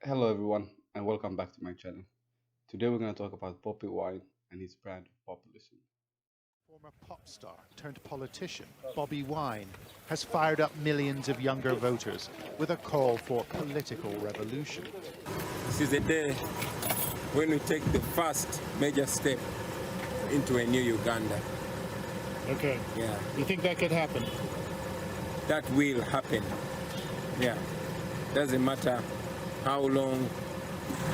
Hello everyone and welcome back to my channel. Today we're going to talk about Bobi Wine and his brand of populism. Former pop star turned politician, Bobi Wine, has fired up millions of younger voters with a call for political revolution. This is the day when we take the first major step into a new Uganda. Okay. Yeah, You think that could happen? that will happen. Yeah, doesn't matter how long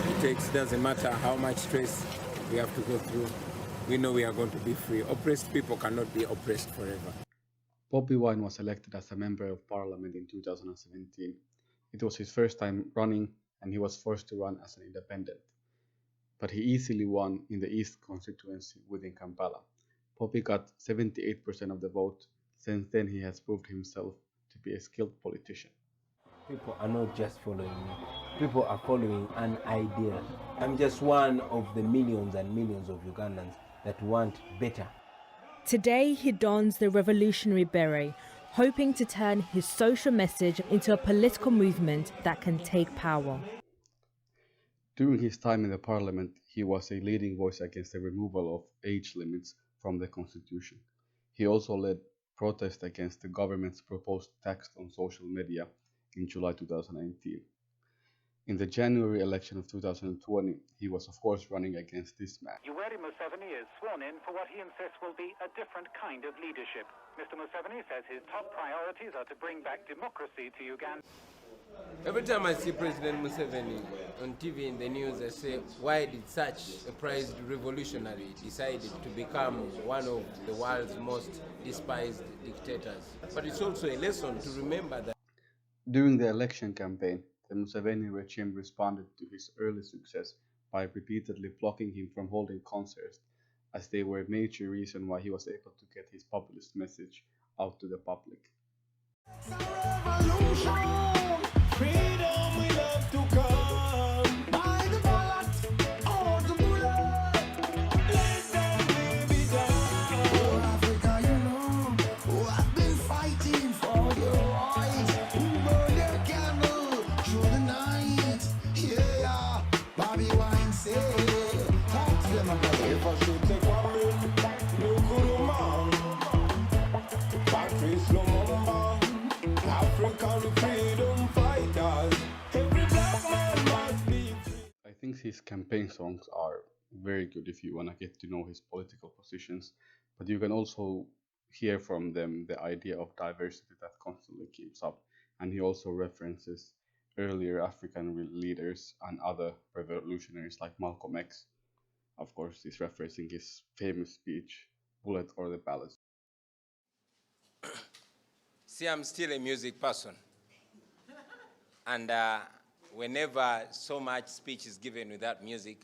it takes, doesn't matter how much stress we have to go through. We know we are going to be free. Oppressed people cannot be oppressed forever. Bobi Wine was elected as a member of parliament in 2017. It was his first time running and he was forced to run as an independent. But he easily won in the East constituency within Kampala. Bobi got 78% of the vote. Since then he has proved himself to be a skilled politician. People are not just following me. People are following an idea. I'm just one of the millions and millions of Ugandans that want better. Today, he dons the revolutionary beret, hoping to turn his social message into a political movement that can take power. During his time in the parliament, he was a leading voice against the removal of age limits from the constitution. He also led protests against the government's proposed tax on social media in July 2019. In the January election of 2020, he was of course running against this man. Yoweri Museveni is sworn in for what he insists will be a different kind of leadership. Mr. Museveni says his top priorities are to bring back democracy to Uganda. Every time I see President Museveni on TV in the news, I say, why did such a prized revolutionary decide to become one of the world's most despised dictators? But it's also a lesson to remember that During the election campaign, the Museveni regime responded to his early success by repeatedly blocking him from holding concerts, as they were a major reason why he was able to get his populist message out to the public. I think his campaign songs are very good if you want to get to know his political positions, but you can also hear from them the idea of diversity that constantly keeps up, and he also references earlier African leaders and other revolutionaries like Malcolm X. Of course, he's referencing his famous speech, Bullet or the Ballot. See, I'm still a music person. And whenever so much speech is given without music,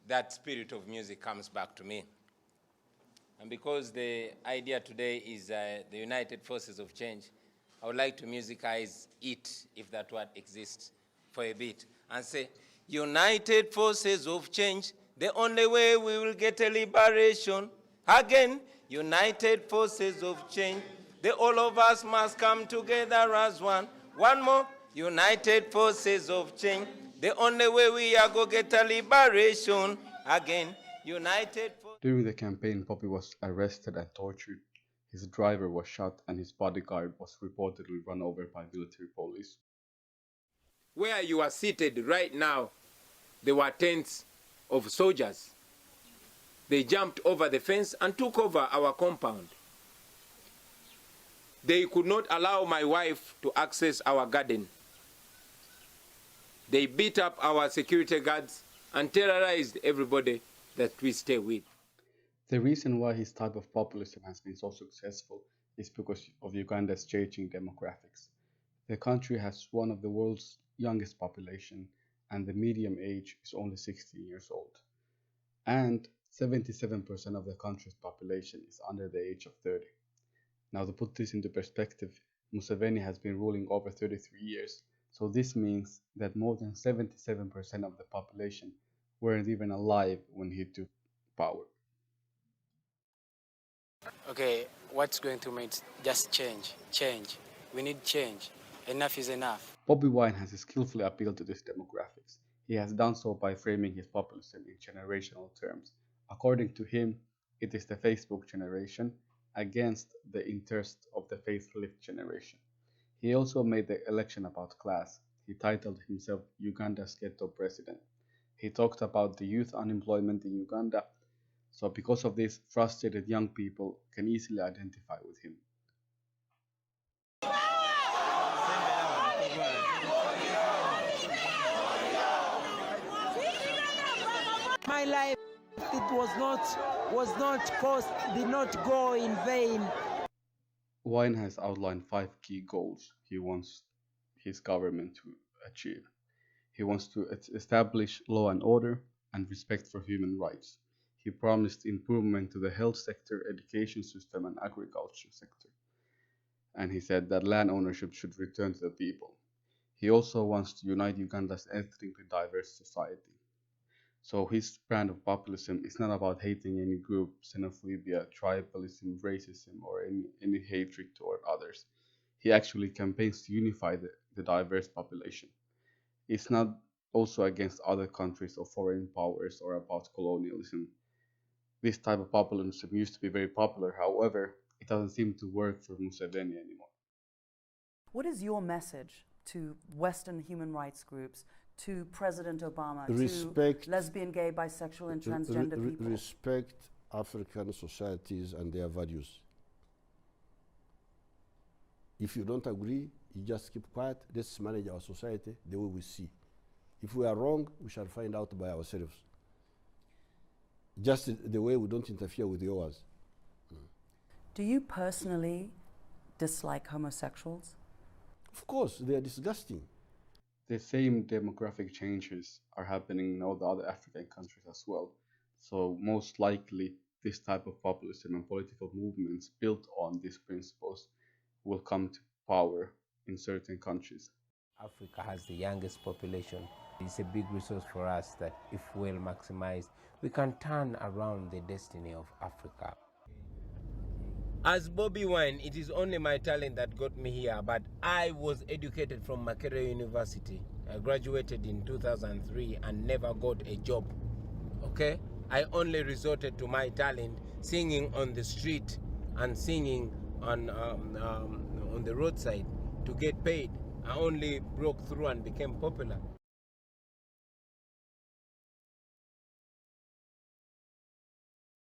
that spirit of music comes back to me. And because the idea today is the United Forces of Change, I would like to musicize it, if that word exists, for a bit, and say, United Forces of Change, the only way we will get a liberation. Again, United Forces of Change, all of us must come together as one. One more, United Forces of Change, the only way we are going to get a liberation. Again, United Forces. During the campaign, Bobi was arrested and tortured. His driver was shot and his bodyguard was reportedly run over by military police. Where you are seated right now, there were tents of soldiers. They jumped over the fence and took over our compound. They could not allow my wife to access our garden. They beat up our security guards and terrorized everybody that we stay with. The reason why his type of populism has been so successful is because of Uganda's changing demographics. The country has one of the world's youngest population, and the median age is only 16 years old. And 77% of the country's population is under the age of 30. Now, to put this into perspective, Museveni has been ruling over 33 years, so this means that more than 77% of the population weren't even alive when he took power. Okay, what's going to make just change? Change. We need change. Enough is enough. Bobi Wine has skillfully appealed to these demographics. He has done so by framing his populism in generational terms. According to him, it is the Facebook generation against the interest of the facelift generation. He also made the election about class. He titled himself Uganda's ghetto president. He talked about the youth unemployment in Uganda, so because of this, frustrated young people can easily identify with him. My life, it was not cost, did not go in vain. Wine has outlined 5 key goals he wants his government to achieve. He wants to establish law and order and respect for human rights. He promised improvement to the health sector, education system, and agriculture sector. And he said that land ownership should return to the people. He also wants to unite Uganda's ethnically diverse society. So his brand of populism is not about hating any group, xenophobia, tribalism, racism, or any hatred toward others. He actually campaigns to unify the diverse population. It's not also against other countries or foreign powers or about colonialism. This type of populism used to be very popular, however, it doesn't seem to work for Museveni anymore. What is your message to Western human rights groups, to President Obama, to lesbian, gay, bisexual, and transgender people? Respect African societies and their values. If you don't agree, you just keep quiet. Let's manage our society the way we see. If we are wrong, we shall find out by ourselves. Just the way we don't interfere with yours. Do you personally dislike homosexuals? Of course, they are disgusting. The same demographic changes are happening in all the other African countries as well. So most likely, this type of populism and political movements built on these principles will come to power in certain countries. Africa has the youngest population. It's a big resource for us that, if well maximized, we can turn around the destiny of Africa. As Bobi Wine, it is only my talent that got me here, but I was educated from Makerere University. I graduated in 2003 and never got a job, okay? I only resorted to my talent singing on the street and singing on the roadside to get paid. I only broke through and became popular.